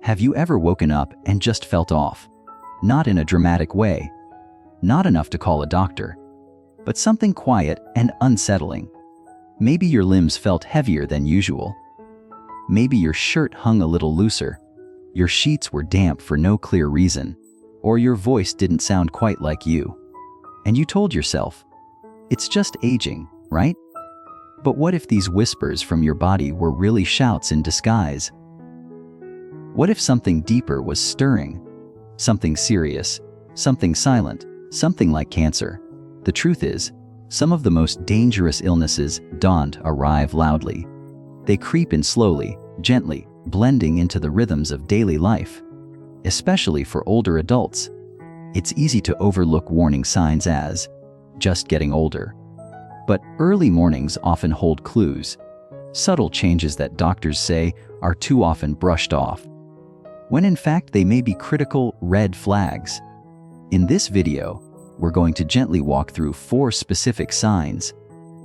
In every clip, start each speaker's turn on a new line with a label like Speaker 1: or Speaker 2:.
Speaker 1: Have you ever woken up and just felt off? Not in a dramatic way, not enough to call a doctor, but something quiet and unsettling. Maybe your limbs felt heavier than usual. Maybe your shirt hung a little looser, your sheets were damp for no clear reason, or your voice didn't sound quite like you. And you told yourself, it's just aging, right? But what if these whispers from your body were really shouts in disguise? What if something deeper was stirring? Something serious, something silent, something like cancer. The truth is, some of the most dangerous illnesses don't arrive loudly. They creep in slowly, gently, blending into the rhythms of daily life. Especially for older adults, it's easy to overlook warning signs as just getting older. But early mornings often hold clues, subtle changes that doctors say are too often brushed off, when in fact they may be critical red flags. In this video, we're going to gently walk through 4 specific signs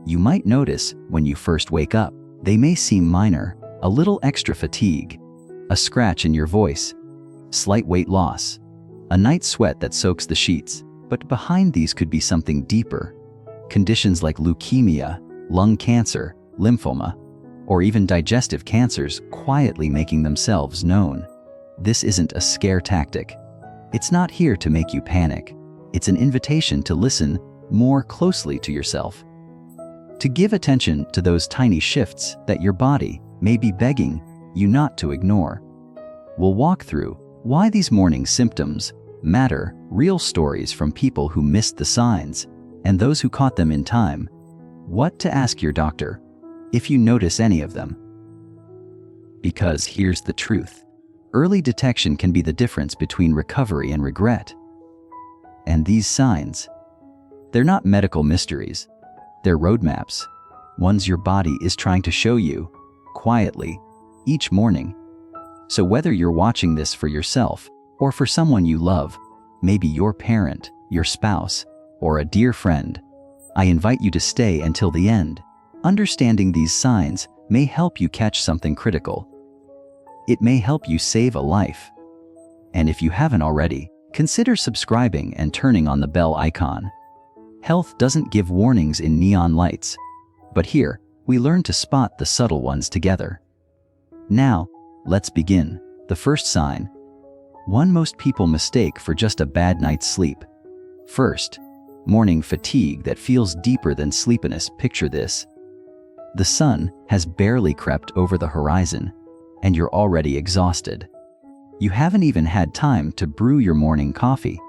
Speaker 1: you might notice when you first wake up. They may seem minor: a little extra fatigue, a scratch in your voice, slight weight loss, a night sweat that soaks the sheets. But behind these could be something deeper. Conditions like leukemia, lung cancer, lymphoma, or even digestive cancers quietly making themselves known. This isn't a scare tactic. It's not here to make you panic. It's an invitation to listen more closely to yourself, to give attention to those tiny shifts that your body may be begging you not to ignore. We'll walk through why these morning symptoms matter, real stories from people who missed the signs, and those who caught them in time, what to ask your doctor if you notice any of them. Because here's the truth: early detection can be the difference between recovery and regret. And these signs, they're not medical mysteries. They're roadmaps, ones your body is trying to show you, quietly, each morning. So whether you're watching this for yourself or for someone you love, maybe your parent, your spouse, or a dear friend, I invite you to stay until the end. Understanding these signs may help you catch something critical. It may help you save a life. And if you haven't already, consider subscribing and turning on the bell icon. Health doesn't give warnings in neon lights, but here we learn to spot the subtle ones together. Now, let's begin. The first sign, one most people mistake for just a bad night's sleep. First, morning fatigue that feels deeper than sleepiness. Picture this. The sun has barely crept over the horizon, and you're already exhausted. You haven't even had time to brew your morning coffee,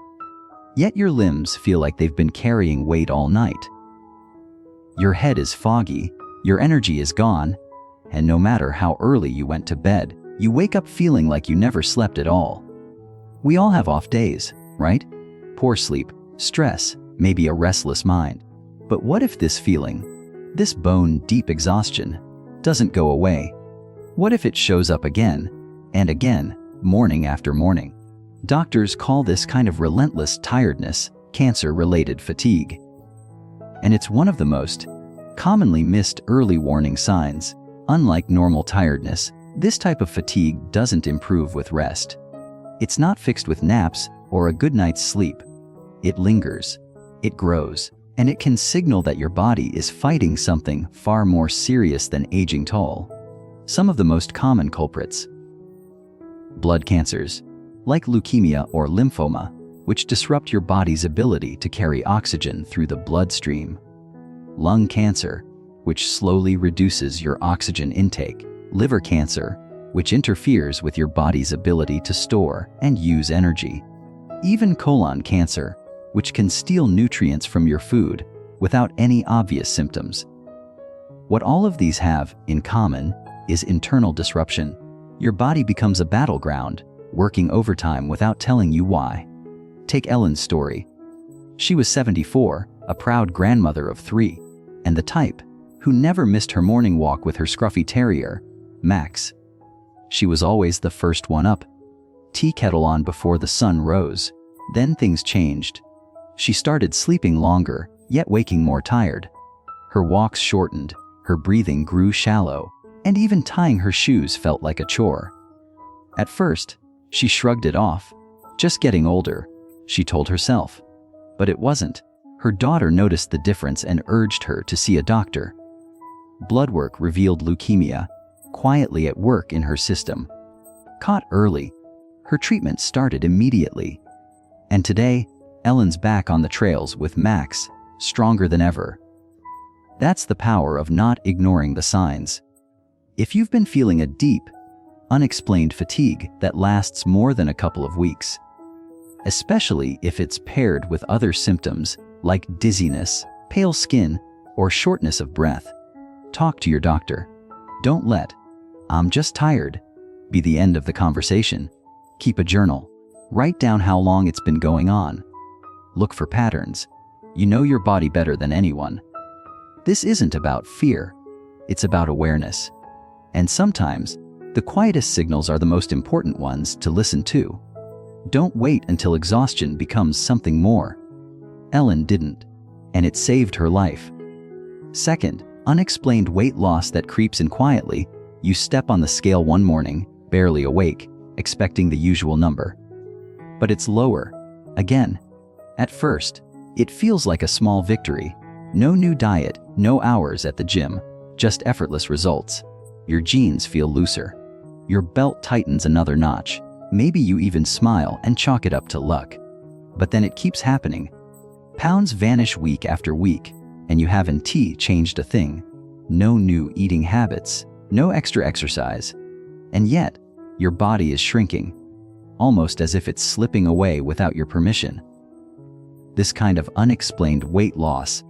Speaker 1: yet your limbs feel like they've been carrying weight all night. Your head is foggy, your energy is gone, and no matter how early you went to bed, you wake up feeling like you never slept at all. We all have off days, right? Poor sleep, stress, maybe a restless mind. But what if this feeling, this bone-deep exhaustion, doesn't go away? What if it shows up again and again, morning after morning? Doctors call this kind of relentless tiredness cancer-related fatigue. And it's one of the most commonly missed early warning signs. Unlike normal tiredness, this type of fatigue doesn't improve with rest. It's not fixed with naps or a good night's sleep. It lingers, it grows, and it can signal that your body is fighting something far more serious than aging tall. Some of the most common culprits: blood cancers, like leukemia or lymphoma, which disrupt your body's ability to carry oxygen through the bloodstream; lung cancer, which slowly reduces your oxygen intake; liver cancer, which interferes with your body's ability to store and use energy; even colon cancer, which can steal nutrients from your food without any obvious symptoms. What all of these have in common is internal disruption. Your body becomes a battleground, working overtime without telling you why. Take Ellen's story. She was 74, a proud grandmother of 3, and the type who never missed her morning walk with her scruffy terrier, Max. She was always the first one up, tea kettle on before the sun rose. Then things changed. She started sleeping longer, yet waking more tired. Her walks shortened, her breathing grew shallow, and even tying her shoes felt like a chore. At first, She shrugged it off. Just getting older, she told herself. But it wasn't. Her daughter noticed the difference and urged her to see a doctor. Blood work revealed leukemia, quietly at work in her system. Caught early, her treatment started immediately. And today, Ellen's back on the trails with Max, stronger than ever. That's the power of not ignoring the signs. If you've been feeling a deep, unexplained fatigue that lasts more than a couple of weeks, especially if it's paired with other symptoms like dizziness, pale skin, or shortness of breath, talk to your doctor. Don't let "I'm just tired" be the end of the conversation. Keep a journal. Write down how long it's been going on. Look for patterns. You know your body better than anyone. This isn't about fear. It's about awareness. And sometimes, the quietest signals are the most important ones to listen to. Don't wait until exhaustion becomes something more. Ellen didn't, and it saved her life. Second, unexplained weight loss that creeps in quietly. You step on the scale one morning, barely awake, expecting the usual number. But it's lower. Again. At first, it feels like a small victory. No new diet, no hours at the gym, just effortless results. Your jeans feel looser. Your belt tightens another notch. Maybe you even smile and chalk it up to luck. But then it keeps happening. Pounds vanish week after week, and you haven't changed a thing. No new eating habits, no extra exercise. And yet, your body is shrinking, almost as if it's slipping away without your permission. This kind of unexplained weight loss,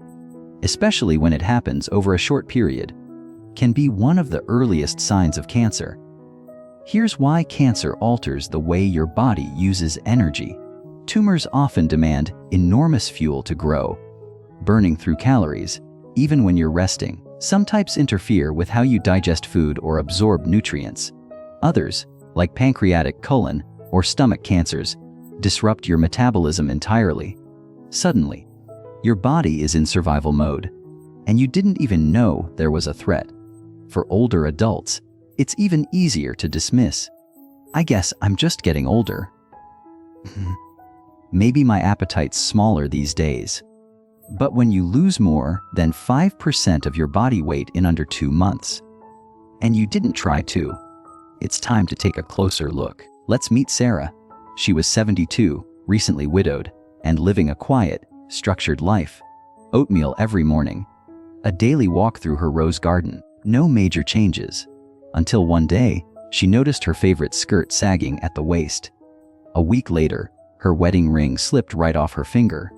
Speaker 1: especially when it happens over a short period, can be one of the earliest signs of cancer. Here's why cancer alters the way your body uses energy. Tumors often demand enormous fuel to grow, burning through calories, even when you're resting. Some types interfere with how you digest food or absorb nutrients. Others, like pancreatic, colon, or stomach cancers, disrupt your metabolism entirely. Suddenly, your body is in survival mode, and you didn't even know there was a threat. For older adults, it's even easier to dismiss. I guess I'm just getting older. Maybe my appetite's smaller these days. But when you lose more than 5% of your body weight in under 2 months, and you didn't try to, it's time to take a closer look. Let's meet Sarah. She was 72, recently widowed, and living a quiet, structured life. Oatmeal every morning. A daily walk through her rose garden. No major changes. Until one day, she noticed her favorite skirt sagging at the waist. A week later, her wedding ring slipped right off her finger.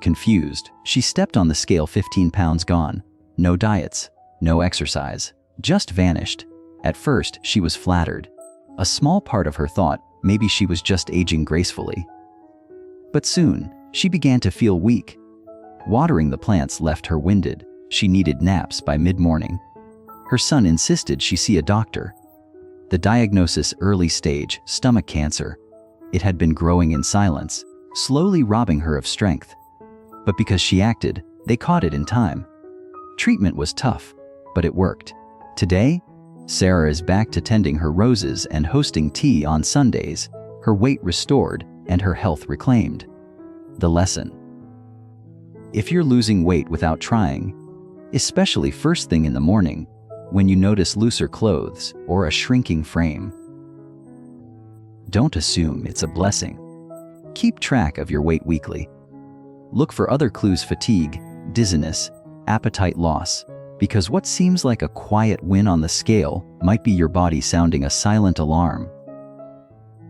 Speaker 1: Confused, she stepped on the scale, 15 pounds gone. No diets, no exercise, just vanished. At first, she was flattered. A small part of her thought maybe she was just aging gracefully. But soon, she began to feel weak. Watering the plants left her winded. She needed naps by mid-morning. Her son insisted she see a doctor. The diagnosis: early stage stomach cancer. It had been growing in silence, slowly robbing her of strength. But because she acted, they caught it in time. Treatment was tough, but it worked. Today, Sarah is back to tending her roses and hosting tea on Sundays, her weight restored and her health reclaimed. The lesson: if you're losing weight without trying, especially first thing in the morning, when you notice looser clothes or a shrinking frame, don't assume it's a blessing. Keep track of your weight weekly. Look for other clues: fatigue, dizziness, appetite loss, because what seems like a quiet win on the scale might be your body sounding a silent alarm.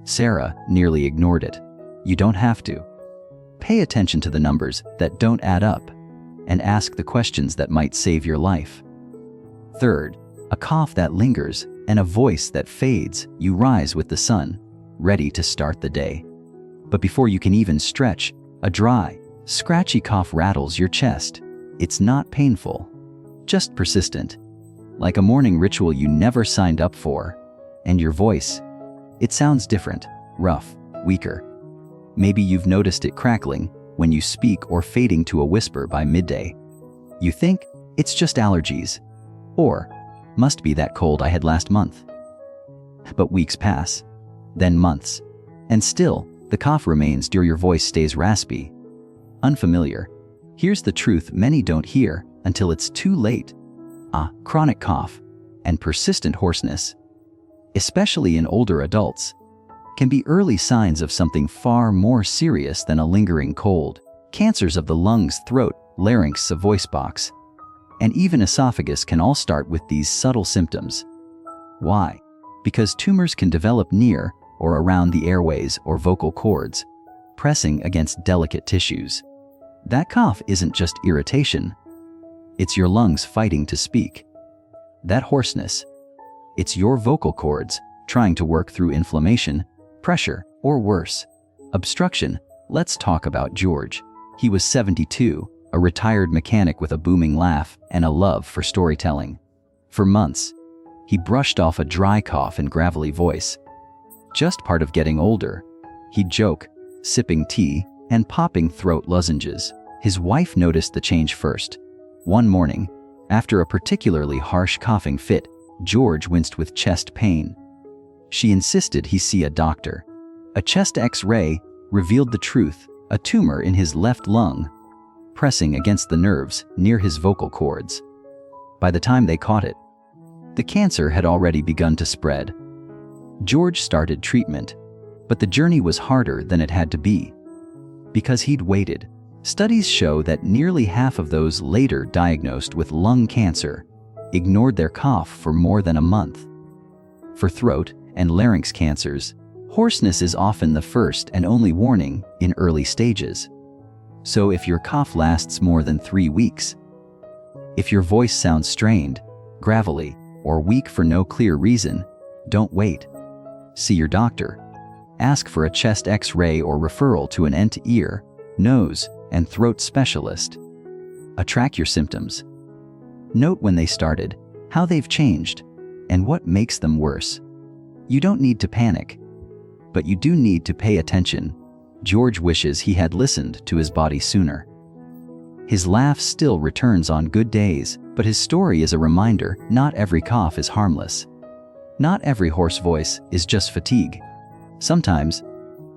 Speaker 1: Sarah nearly ignored it. You don't have to. Pay attention to the numbers that don't add up, and ask the questions that might save your life. Third, a cough that lingers and a voice that fades. You rise with the sun, ready to start the day. But before you can even stretch, a dry, scratchy cough rattles your chest. It's not painful, just persistent, like a morning ritual you never signed up for. And your voice, it sounds different, rough, weaker. Maybe you've noticed it crackling when you speak or fading to a whisper by midday. You think it's just allergies, or must be that cold I had last month. But weeks pass, then months, And still, the cough remains or your voice stays raspy. Unfamiliar. Here's the truth many don't hear until it's too late. Chronic cough and persistent hoarseness, especially in older adults, can be early signs of something far more serious than a lingering cold. Cancers of the lungs, throat, larynx, voice box, and even esophagus can all start with these subtle symptoms. Why? Because tumors can develop near or around the airways or vocal cords, pressing against delicate tissues. That cough isn't just irritation. It's your lungs fighting to speak. That hoarseness, it's your vocal cords trying to work through inflammation, pressure, or worse, obstruction. Let's talk about George. He was 72, a retired mechanic with a booming laugh and a love for storytelling. For months, he brushed off a dry cough and gravelly voice. Just part of getting older, he'd joke, sipping tea and popping throat lozenges. His wife noticed the change first. One morning, after a particularly harsh coughing fit, George winced with chest pain. She insisted he see a doctor. A chest X-ray revealed the truth, a tumor in his left lung, pressing against the nerves near his vocal cords. By the time they caught it, the cancer had already begun to spread. George started treatment, but the journey was harder than it had to be. Because he'd waited. Studies show that nearly half of those later diagnosed with lung cancer ignored their cough for more than a month. For throat and larynx cancers, hoarseness is often the first and only warning in early stages. So if your cough lasts more than 3 weeks, if your voice sounds strained, gravelly, or weak for no clear reason, don't wait. See your doctor. Ask for a chest X-ray or referral to an ear, nose, and throat specialist. Track your symptoms. Note when they started, how they've changed, and what makes them worse. You don't need to panic, but you do need to pay attention. George wishes he had listened to his body sooner. His laugh still returns on good days, but his story is a reminder not every cough is harmless. Not every hoarse voice is just fatigue. Sometimes,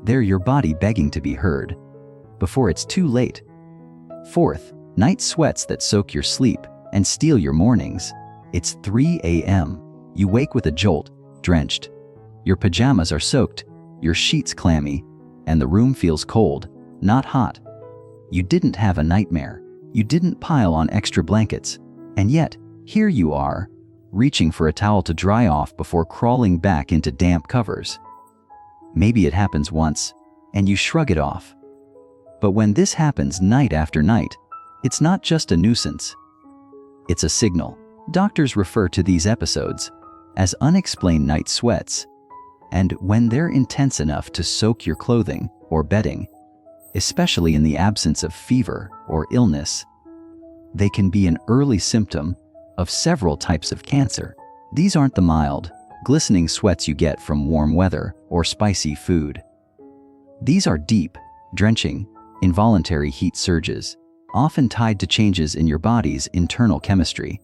Speaker 1: they're your body begging to be heard before it's too late. Fourth, night sweats that soak your sleep and steal your mornings. It's 3 a.m. You wake with a jolt, drenched. Your pajamas are soaked, your sheets clammy, and the room feels cold, not hot. You didn't have a nightmare. You didn't pile on extra blankets. And yet, here you are, reaching for a towel to dry off before crawling back into damp covers. Maybe it happens once, and you shrug it off. But when this happens night after night, it's not just a nuisance. It's a signal. Doctors refer to these episodes as unexplained night sweats. And when they're intense enough to soak your clothing or bedding, especially in the absence of fever or illness, they can be an early symptom of several types of cancer. These aren't the mild, glistening sweats you get from warm weather or spicy food. These are deep, drenching, involuntary heat surges, often tied to changes in your body's internal chemistry.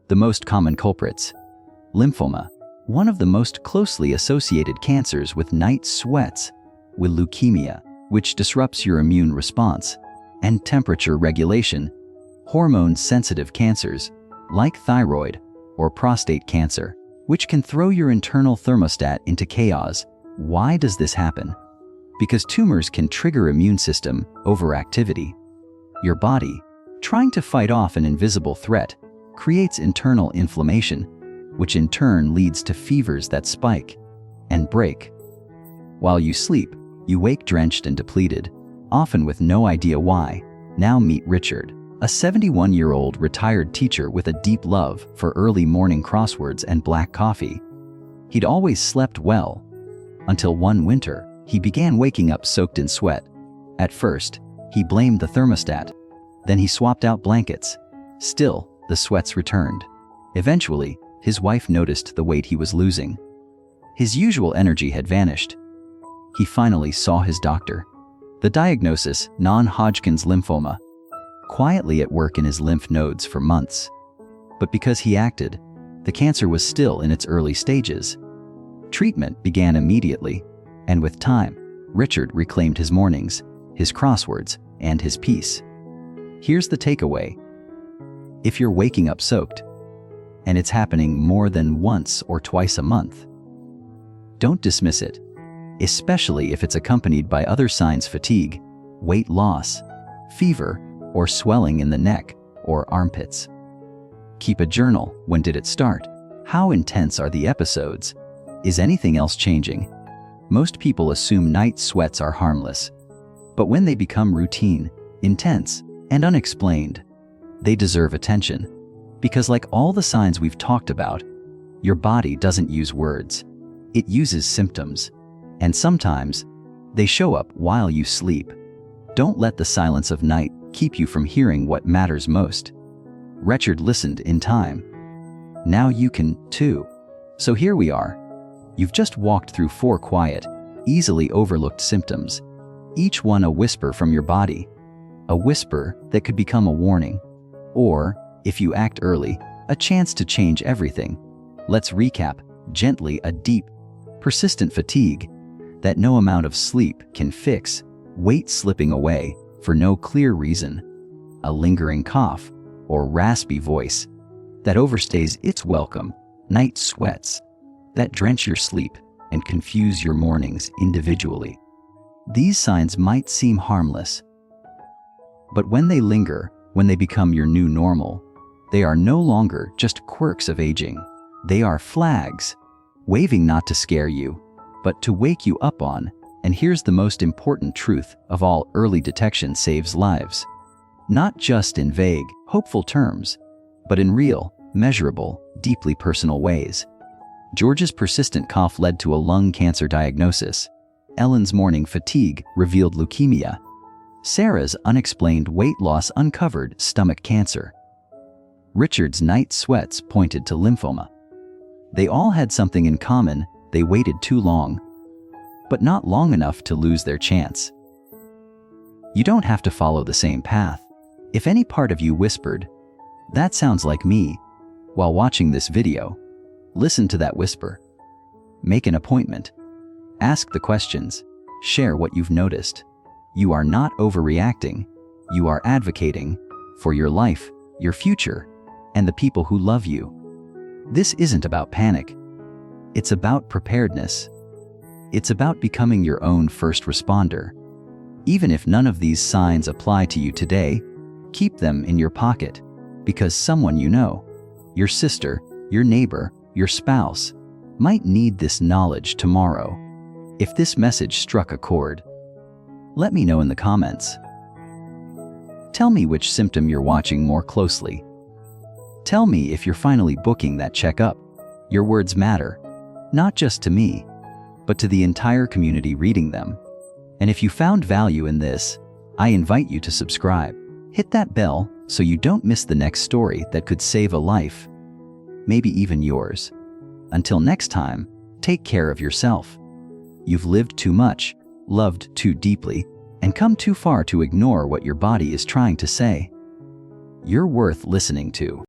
Speaker 1: The most common culprits: lymphoma, one of the most closely associated cancers with night sweats, with leukemia, which disrupts your immune response, and temperature regulation, hormone-sensitive cancers, like thyroid or prostate cancer, which can throw your internal thermostat into chaos. Why does this happen? Because tumors can trigger immune system overactivity. Your body, trying to fight off an invisible threat, creates internal inflammation, which in turn leads to fevers that spike and break. While you sleep, you wake drenched and depleted, often with no idea why. Now meet Richard, a 71-year-old retired teacher with a deep love for early morning crosswords and black coffee. He'd always slept well, until one winter, he began waking up soaked in sweat. At first, he blamed the thermostat. Then he swapped out blankets. Still, the sweats returned. Eventually, his wife noticed the weight he was losing. His usual energy had vanished. He finally saw his doctor. The diagnosis: non-Hodgkin's lymphoma, quietly at work in his lymph nodes for months. But because he acted, the cancer was still in its early stages. Treatment began immediately, And with time, Richard reclaimed his mornings, his crosswords, and his peace. Here's the takeaway. If you're waking up soaked, and it's happening more than once or twice a month, don't dismiss it, especially if it's accompanied by other signs: fatigue, weight loss, fever, or swelling in the neck or armpits. Keep a journal. When did it start? How intense are the episodes? Is anything else changing? Most people assume night sweats are harmless, but when they become routine, intense, and unexplained, they deserve attention. Because like all the signs we've talked about, your body doesn't use words. It uses symptoms. And sometimes, they show up while you sleep. Don't let the silence of night keep you from hearing what matters most. Richard listened in time. Now you can, too. So here we are. You've just walked through 4 quiet, easily overlooked symptoms, each one a whisper from your body. A whisper that could become a warning. Or, if you act early, a chance to change everything. Let's recap gently. A deep, persistent fatigue that no amount of sleep can fix. Weight slipping away for no clear reason. A lingering cough or raspy voice that overstays its welcome. Night sweats that drench your sleep and confuse your mornings individually. These signs might seem harmless, but when they linger, when they become your new normal, they are no longer just quirks of aging. They are flags, waving not to scare you, but to wake you up on. And here's the most important truth of all: early detection saves lives. Not just in vague, hopeful terms, but in real, measurable, deeply personal ways. George's persistent cough led to a lung cancer diagnosis. Ellen's morning fatigue revealed leukemia. Sarah's unexplained weight loss uncovered stomach cancer. Richard's night sweats pointed to lymphoma. They all had something in common: they waited too long, but not long enough to lose their chance. You don't have to follow the same path. If any part of you whispered, "That sounds like me," while watching this video, listen to that whisper. Make an appointment. Ask the questions. Share what you've noticed. You are not overreacting. You are advocating for your life, your future, and the people who love you. This isn't about panic. It's about preparedness. It's about becoming your own first responder. Even if none of these signs apply to you today, keep them in your pocket, because someone you know, your sister, your neighbor, your spouse, might need this knowledge tomorrow. If this message struck a chord, let me know in the comments. Tell me which symptom you're watching more closely. Tell me if you're finally booking that checkup. Your words matter, not just to me, but to the entire community reading them. And if you found value in this, I invite you to subscribe. Hit that bell so you don't miss the next story that could save a life, maybe even yours. Until next time, take care of yourself. You've lived too much, loved too deeply, and come too far to ignore what your body is trying to say. You're worth listening to.